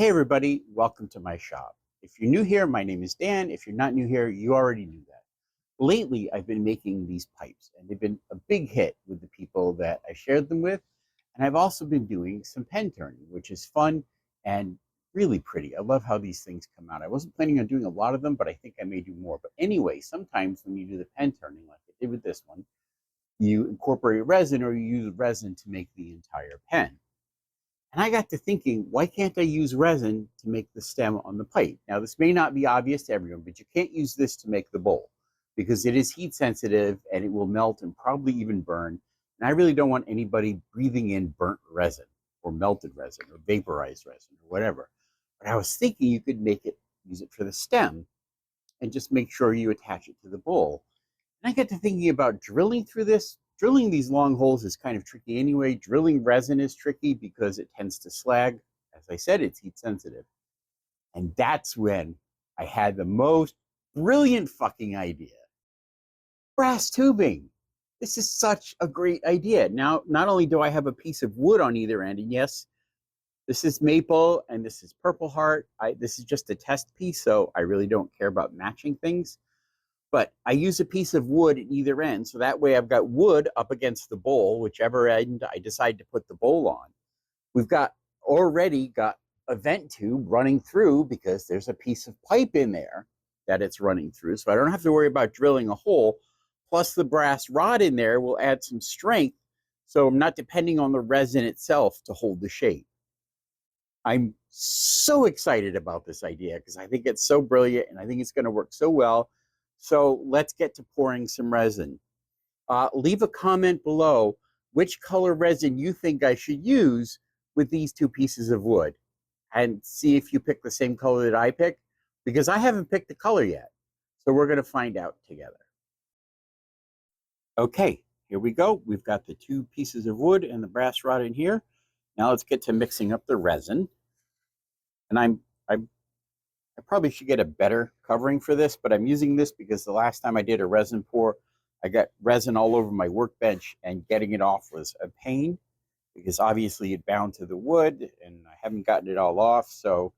Hey everybody, welcome to my shop. If you're new here, my name is Dan. If you're not new here, you already knew that. Lately, I've been making these pipes, and they've been a big hit with the people that I shared them with. And I've also been doing some pen turning, which is fun and really pretty. I love how these things come out. I wasn't planning on doing a lot of them, but I think I may do more. But anyway, sometimes when you do the pen turning, like I did with this one, you incorporate resin or you use resin to make the entire pen. And I got to thinking, why can't I use resin to make the stem on the pipe? Now, this may not be obvious to everyone, but you can't use this to make the bowl because it is heat sensitive and it will melt and probably even burn. And I really don't want anybody breathing in burnt resin or melted resin or vaporized resin or whatever. But I was thinking you could use it for the stem and just make sure you attach it to the bowl. And I got to thinking about drilling through this. Drilling these long holes is kind of tricky anyway. Drilling resin is tricky because it tends to slag. As I said, it's heat sensitive. And that's when I had the most brilliant fucking idea. Brass tubing. This is such a great idea. Now, not only do I have a piece of wood on either end, and yes, this is maple and this is purple heart. This is just a test piece, so I really don't care about matching things. But I use a piece of wood at either end, so that way I've got wood up against the bowl, whichever end I decide to put the bowl on. We've already got a vent tube running through because there's a piece of pipe in there that it's running through, so I don't have to worry about drilling a hole. Plus the brass rod in there will add some strength, so I'm not depending on the resin itself to hold the shape. I'm so excited about this idea because I think it's so brilliant and I think it's going to work so well. So let's get to pouring some resin. Leave a comment below which color resin you think I should use with these two pieces of wood and see if you pick the same color that I picked because I haven't picked the color yet. So we're going to find out together. Okay, here we go. We've got the two pieces of wood and the brass rod in here. Now let's get to mixing up the resin. And I probably should get a better covering for this, but I'm using this because the last time I did a resin pour, I got resin all over my workbench and getting it off was a pain because obviously it bound to the wood and I haven't gotten it all off. So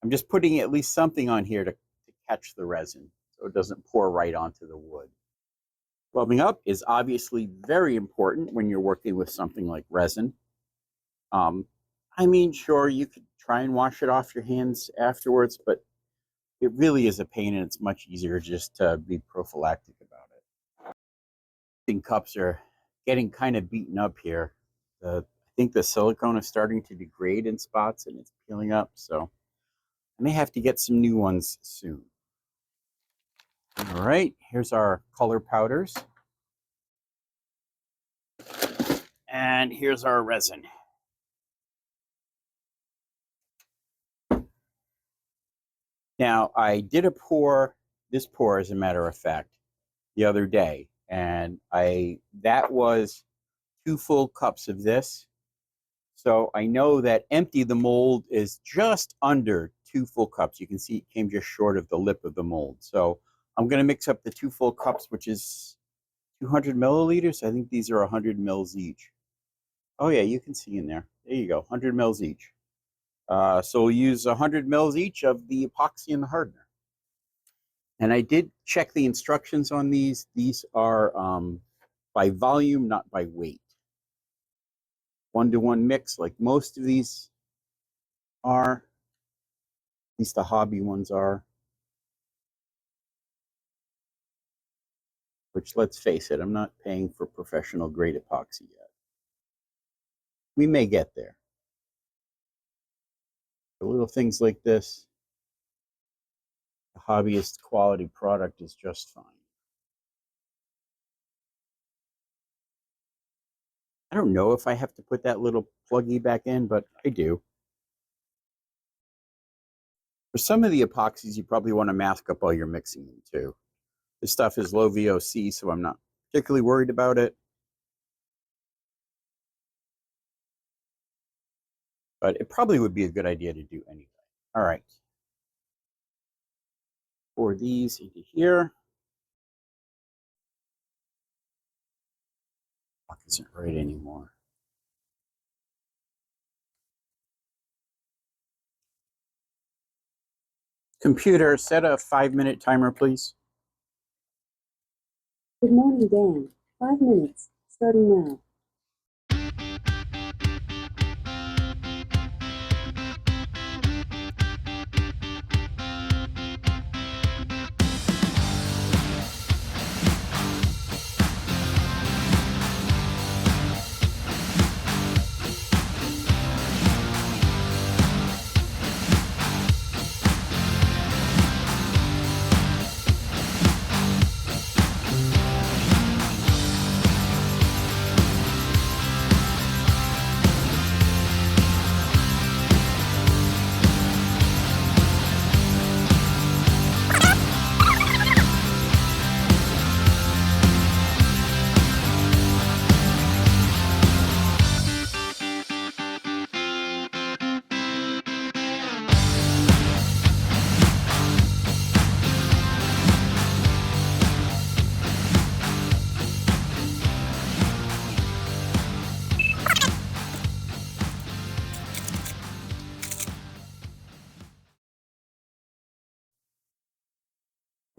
I'm just putting at least something on here to catch the resin so it doesn't pour right onto the wood. Rubbing up is obviously very important when you're working with something like resin. I mean, sure, you could try and wash it off your hands afterwards, but it really is a pain and it's much easier just to be prophylactic about it. I think cups are getting kind of beaten up here. I think the silicone is starting to degrade in spots and it's peeling up, so I may have to get some new ones soon. All right, here's our color powders. And here's our resin. Now, I did this pour, as a matter of fact, the other day, and that was 2 full cups of this. So I know that empty the mold is just under 2 full cups. You can see it came just short of the lip of the mold. So I'm going to mix up the 2 full cups, which is 200 milliliters. I think these are 100 mils each. Oh yeah, you can see in there. There you go, 100 mils each. So we'll use 100 mils each of the epoxy and the hardener. And I did check the instructions on these. These are by volume, not by weight. 1-to-1 mix, like most of these are. At least the hobby ones are. Which, let's face it, I'm not paying for professional grade epoxy yet. We may get there. For little things like this, the hobbyist quality product is just fine. I don't know if I have to put that little pluggy back in, but I do. For some of the epoxies, you probably want to mask up while you're mixing them too. This stuff is low VOC, so I'm not particularly worried about it. But it probably would be a good idea to do anyway. All right. Pour these into here. Fuck isn't right anymore. Computer, set a 5-minute timer, please. Good morning, Dan. 5 minutes, starting now.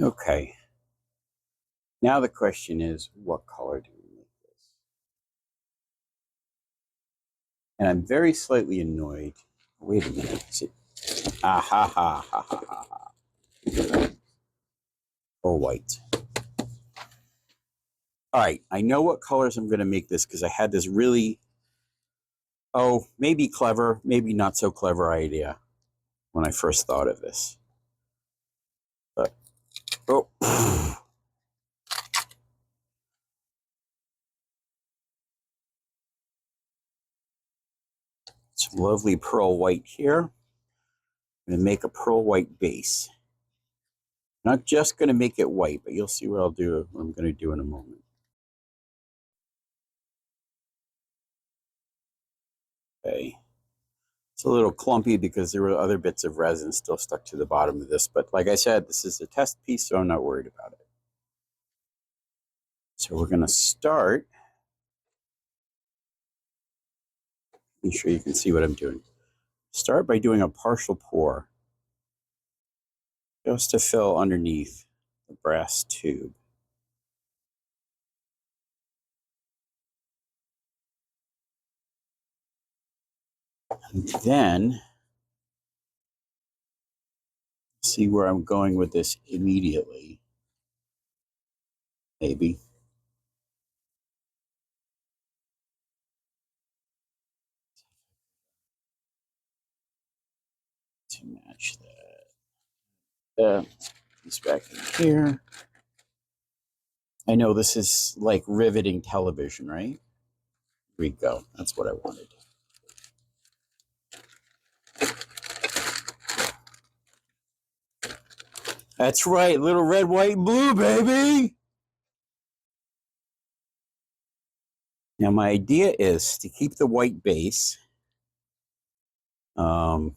Okay. Now the question is, what color do we make this? And I'm very slightly annoyed. Wait a minute. Is it? Ah ha ha ha ha ha ha. Or white. All right. I know what colors I'm going to make this because I had this really, maybe clever, maybe not so clever idea when I first thought of this. But, some lovely pearl white here. I'm going to make a pearl white base. Not just going to make it white, but you'll see what I'll do, what I'm going to do in a moment. Okay. It's a little clumpy because there were other bits of resin still stuck to the bottom of this. But like I said, this is a test piece, so I'm not worried about it. So we're going to start. Make sure you can see what I'm doing. Start by doing a partial pour, just to fill underneath the brass tube. And then, see where I'm going with this immediately. Maybe. To match that. This back in here. I know this is like riveting television, right? Here we go. That's what I wanted. That's right, little red, white, and blue, baby. Now my idea is to keep the white base. Not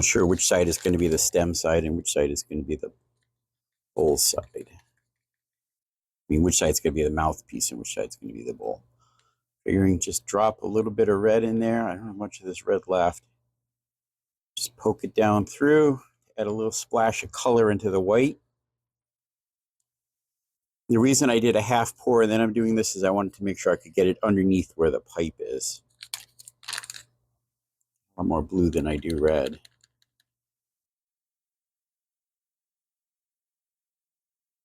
sure which side is going to be the stem side and which side is going to be the bowl side. I mean, which side's going to be the mouthpiece and which side's going to be the bowl. Figuring just drop a little bit of red in there. I don't have much of this red left. Just poke it down through, add a little splash of color into the white. The reason I did a half pour and then I'm doing this is I wanted to make sure I could get it underneath where the pipe is. A lot more blue than I do red.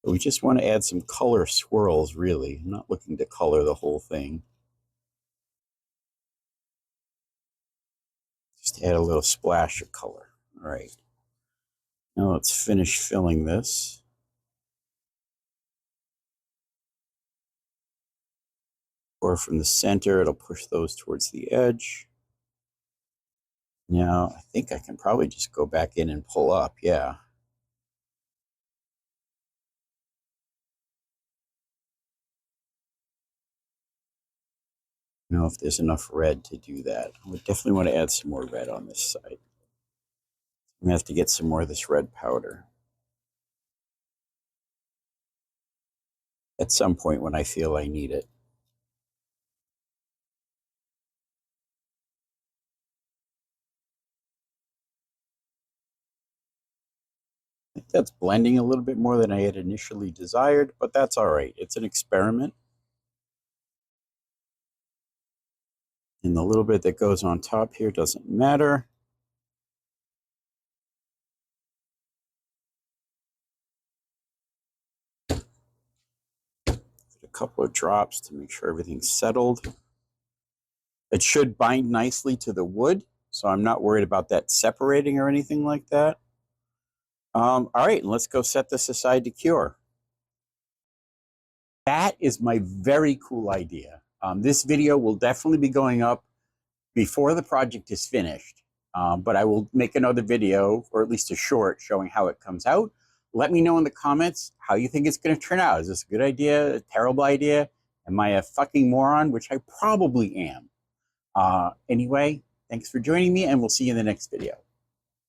But we just want to add some color swirls, really. I'm not looking to color the whole thing. Just add a little splash of color. All right. Now let's finish filling this. Or from the center, it'll push those towards the edge. Now, I think I can probably just go back in and pull up, yeah. Know if there's enough red to do that. I would definitely want to add some more red on this side. I'm gonna have to get some more of this red powder at some point when I feel I need it. think that's blending a little bit more than I had initially desired, but that's all right. It's an experiment. And the little bit that goes on top here doesn't matter. A couple of drops to make sure everything's settled. It should bind nicely to the wood, so I'm not worried about that separating or anything like that. All right, let's go set this aside to cure. That is my very cool idea. This video will definitely be going up before the project is finished, but I will make another video, or at least a short, showing how it comes out. Let me know in the comments how you think it's going to turn out. Is this a good idea, a terrible idea? Am I a fucking moron? Which I probably am. Anyway, thanks for joining me, and we'll see you in the next video.